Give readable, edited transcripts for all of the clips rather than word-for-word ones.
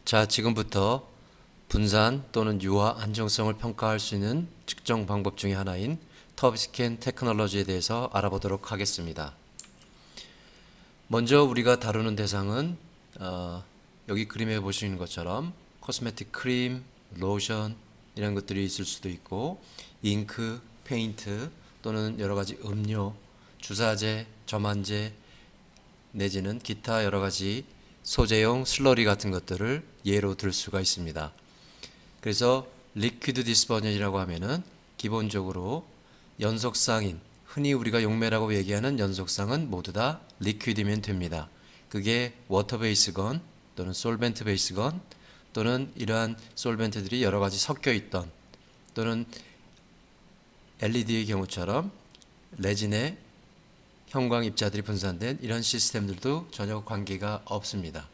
자, 지금부터 분산 또는 유화 안정성을 평가할 수 있는 측정 방법 중에 하나인 터비스캔 테크놀로지에 대해서 알아보도록 하겠습니다. 먼저 우리가 다루는 대상은 여기 그림에 보시는 것처럼 코스메틱 크림, 로션 이런 것들이 있을 수도 있고 잉크, 페인트 또는 여러가지 음료, 주사제, 점안제 내지는 기타 여러가지 소재용 슬러리 같은 것들을 예로 들 수가 있습니다. 그래서 리퀴드 디스퍼전이라고 하면은 기본적으로 연속상인, 흔히 우리가 용매라고 얘기하는 연속상은 모두 다 리퀴드면 됩니다. 그게 워터 베이스건 또는 솔벤트 베이스건 또는 이러한 솔벤트들이 여러 가지 섞여 있던 또는 LED의 경우처럼 레진의 형광 입자들이 분산된 이런 시스템들도 전혀 관계가 없습니다.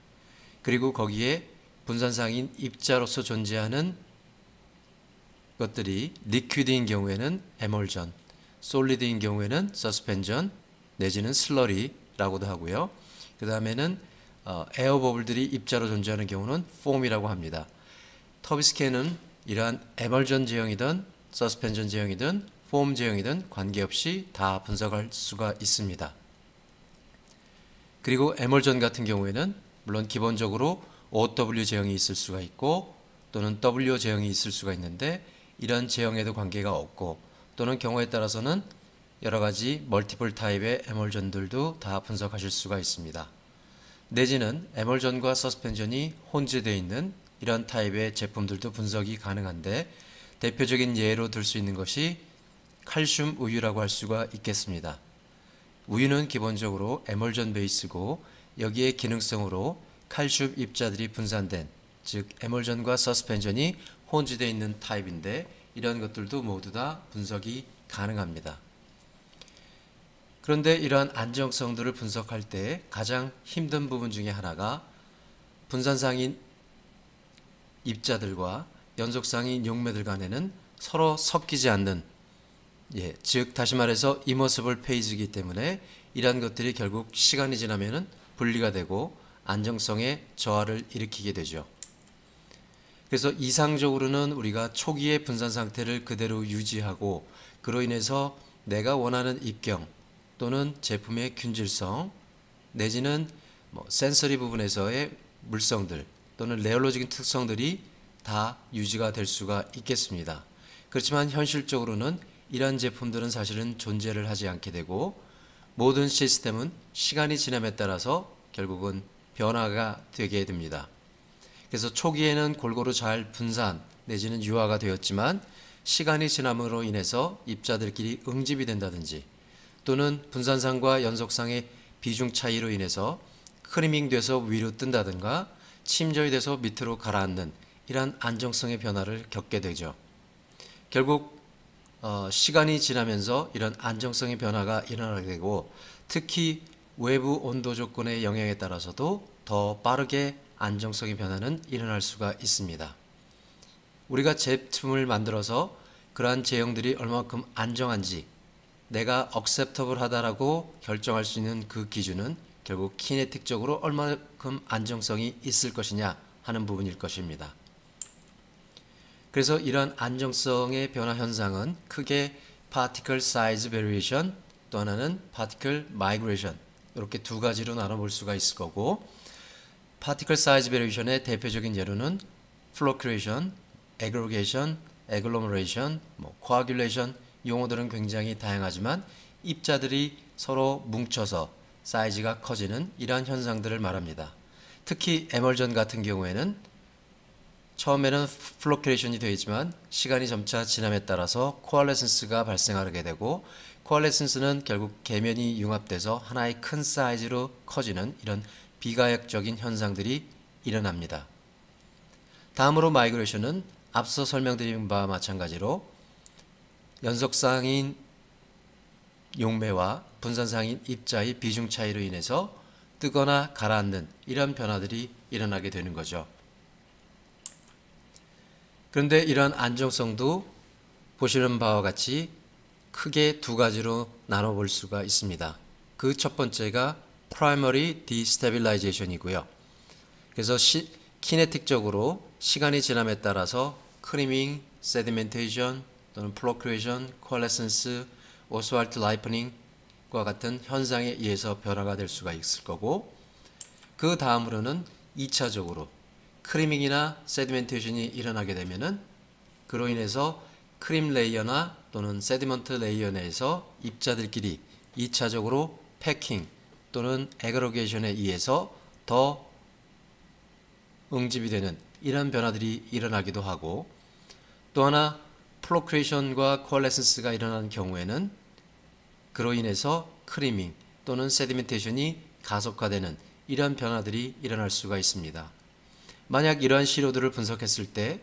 그리고 거기에 분산상인 입자로서 존재하는 것들이 리퀴드인 경우에는 에멀전, 솔리드인 경우에는 서스펜전 내지는 슬러리라고도 하고요. 그 다음에는 에어버블들이 입자로 존재하는 경우는 폼이라고 합니다. 터비스캔은 이러한 에멀전 제형이든 서스펜전 제형이든 폼 제형이든 관계없이 다 분석할 수가 있습니다. 그리고 에멀전 같은 경우에는 물론 기본적으로 OW 제형이 있을 수가 있고 또는 W 제형이 있을 수가 있는데 이런 제형에도 관계가 없고 또는 경우에 따라서는 여러가지 멀티플 타입의 에멀전들도 다 분석하실 수가 있습니다. 내지는 에멀전과 서스펜전이 혼재되어 있는 이런 타입의 제품들도 분석이 가능한데 대표적인 예로 들 수 있는 것이 칼슘 우유라고 할 수가 있겠습니다. 우유는 기본적으로 에멀전 베이스고 여기에 기능성으로 칼슘 입자들이 분산된 즉 에멀전과 서스펜전이 혼재되어 있는 타입인데 이런 것들도 모두 다 분석이 가능합니다. 그런데 이러한 안정성들을 분석할 때 가장 힘든 부분 중에 하나가 분산상인 입자들과 연속상인 용매들 간에는 서로 섞이지 않는 즉 다시 말해서 이머서블 페이지이기 때문에 이러한 것들이 결국 시간이 지나면 분리가 되고 안정성에 저하를 일으키게 되죠. 그래서 이상적으로는 우리가 초기의 분산 상태를 그대로 유지하고 그로 인해서 내가 원하는 입경 또는 제품의 균질성 내지는 센서리 부분에서의 물성들 또는 레올로직인 특성들이 다 유지가 될 수가 있겠습니다. 그렇지만 현실적으로는 이러한 제품들은 사실은 존재를 하지 않게 되고 모든 시스템은 시간이 지남에 따라서 결국은 변화가 되게 됩니다. 그래서 초기에는 골고루 잘 분산 내지는 유화가 되었지만 시간이 지남으로 인해서 입자들끼리 응집이 된다든지 또는 분산상과 연속상의 비중 차이로 인해서 크리밍 돼서 위로 뜬다든가 침전이 돼서 밑으로 가라앉는 이러한 안정성의 변화를 겪게 되죠. 결국 시간이 지나면서 이런 안정성의 변화가 일어나게 되고 특히 외부 온도 조건의 영향에 따라서도 더 빠르게 안정성의 변화는 일어날 수가 있습니다. 우리가 제품을 만들어서 그러한 제형들이 얼마만큼 안정한지 내가 억셉터블 하다라고 결정할 수 있는 그 기준은 결국 키네틱적으로 얼마만큼 안정성이 있을 것이냐 하는 부분일 것입니다. 그래서 이러한 안정성의 변화 현상은 크게 particle size variation 또 하나는 particle migration 이렇게 두 가지로 나눠볼 수가 있을 거고 particle size variation의 대표적인 예로는 flocculation, aggregation, agglomeration, coagulation 용어들은 굉장히 다양하지만 입자들이 서로 뭉쳐서 사이즈가 커지는 이러한 현상들을 말합니다. 특히 에멀전 같은 경우에는 처음에는 플로큐레이션이 되어 있지만 시간이 점차 지남에 따라서 코알레센스가 발생하게 되고 코알레센스는 결국 계면이 융합돼서 하나의 큰 사이즈로 커지는 이런 비가역적인 현상들이 일어납니다. 다음으로 마이그레이션은 앞서 설명드린 바와 마찬가지로 연속상인 용매와 분산상인 입자의 비중 차이로 인해서 뜨거나 가라앉는 이런 변화들이 일어나게 되는 거죠. 그런데 이러한 안정성도 보시는 바와 같이 크게 두 가지로 나눠볼 수가 있습니다. 그 첫 번째가 primary destabilization이고요. 그래서 키네틱적으로 시간이 지남에 따라서 크리밍, 세디멘테이션 또는 플로크레이션, 코알레센스, 오스왈트 라이프닝과 같은 현상에 의해서 변화가 될 수가 있을 거고, 그 다음으로는 2차적으로 크리밍이나 세디멘테이션이 일어나게 되면은 그로 인해서 크림 레이어나 또는 세디먼트 레이어 내에서 입자들끼리 2차적으로 패킹 또는 에그로게이션에 의해서 더 응집이 되는 이런 변화들이 일어나기도 하고, 또 하나 플로크레이션과 코알레센스가 일어나는 경우에는 그로 인해서 크리밍 또는 세디멘테이션이 가속화되는 이런 변화들이 일어날 수가 있습니다. 만약 이러한 시료들을 분석했을 때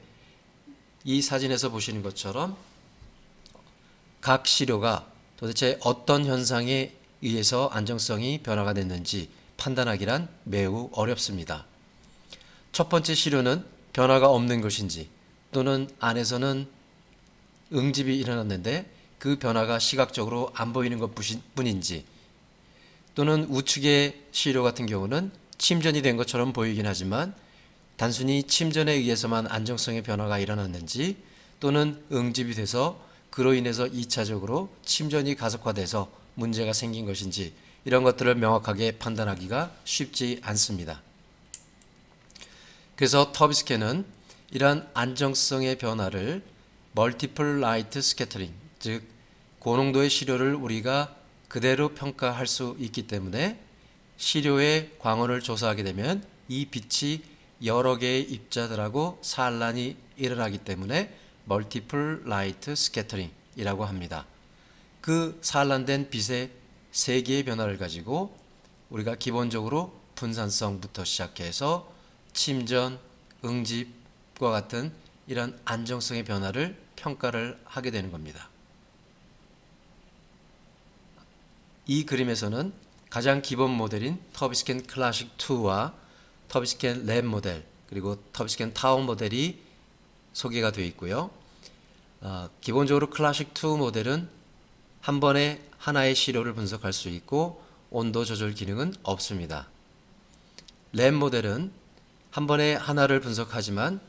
이 사진에서 보시는 것처럼 각 시료가 도대체 어떤 현상에 의해서 안정성이 변화가 됐는지 판단하기란 매우 어렵습니다. 첫 번째 시료는 변화가 없는 것인지 또는 안에서는 응집이 일어났는데 그 변화가 시각적으로 안 보이는 것 뿐인지, 또는 우측의 시료 같은 경우는 침전이 된 것처럼 보이긴 하지만 단순히 침전에 의해서만 안정성의 변화가 일어났는지, 또는 응집이 돼서 그로 인해서 2차적으로 침전이 가속화돼서 문제가 생긴 것인지, 이런 것들을 명확하게 판단하기가 쉽지 않습니다. 그래서 터비스캔은 이러한 안정성의 변화를 멀티플 라이트 스캐터링, 즉 고농도의 시료를 우리가 그대로 평가할 수 있기 때문에 시료의 광원을 조사하게 되면 이 빛이 여러 개의 입자들하고 산란이 일어나기 때문에 멀티플 라이트 스캐터링이라고 합니다. 그 산란된 빛의 3개의 변화를 가지고 우리가 기본적으로 분산성부터 시작해서 침전, 응집과 같은 이런 안정성의 변화를 평가를 하게 되는 겁니다. 이 그림에서는 가장 기본 모델인 터비스캔 클래식 2와 터비스캔 랩 모델, 그리고 터비스캔 타운 모델이 소개가 되어 있고요. 기본적으로 클래식 2 모델은 한 번에 하나의 시료를 분석할 수 있고 온도 조절 기능은 없습니다. 랩 모델은 한 번에 하나를 분석하지만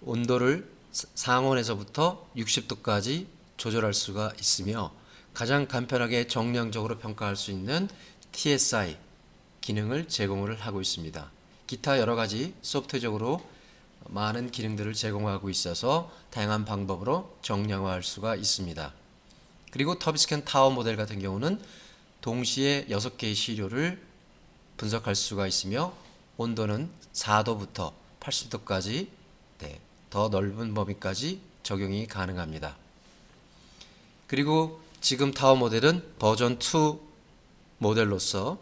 온도를 상온에서부터 60도까지 조절할 수가 있으며 가장 간편하게 정량적으로 평가할 수 있는 TSI 기능을 제공을 하고 있습니다. 기타 여러 가지 소프트웨어적으로 많은 기능들을 제공하고 있어서 다양한 방법으로 정량화할 수가 있습니다. 그리고 터비스캔 타워 모델 같은 경우는 동시에 6개의 시료를 분석할 수가 있으며 온도는 4도부터 80도까지 더 넓은 범위까지 적용이 가능합니다. 그리고 지금 타워 모델은 버전 2 모델로서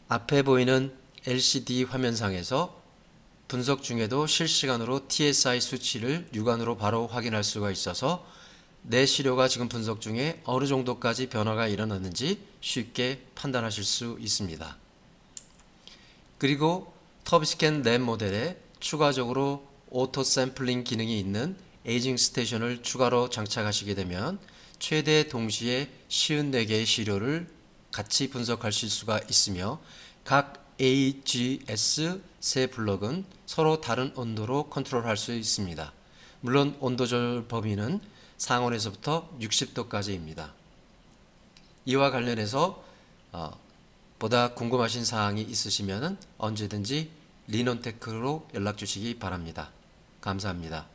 앞에 보이는 LCD 화면상에서 분석 중에도 실시간으로 TSI 수치를 육안으로 바로 확인할 수가 있어서 내 시료가 지금 분석 중에 어느 정도까지 변화가 일어났는지 쉽게 판단하실 수 있습니다. 그리고 터비스캔 랩 모델에 추가적으로 오토 샘플링 기능이 있는 에이징 스테이션을 추가로 장착하시게 되면 최대 동시에 54개의 시료를 같이 분석하실 수가 있으며 각 AGS 세 블록은 서로 다른 온도로 컨트롤할 수 있습니다. 물론 온도 조절 범위는 상온에서부터 60도까지입니다. 이와 관련해서 보다 궁금하신 사항이 있으시면 언제든지 리논테크로 연락 주시기 바랍니다. 감사합니다.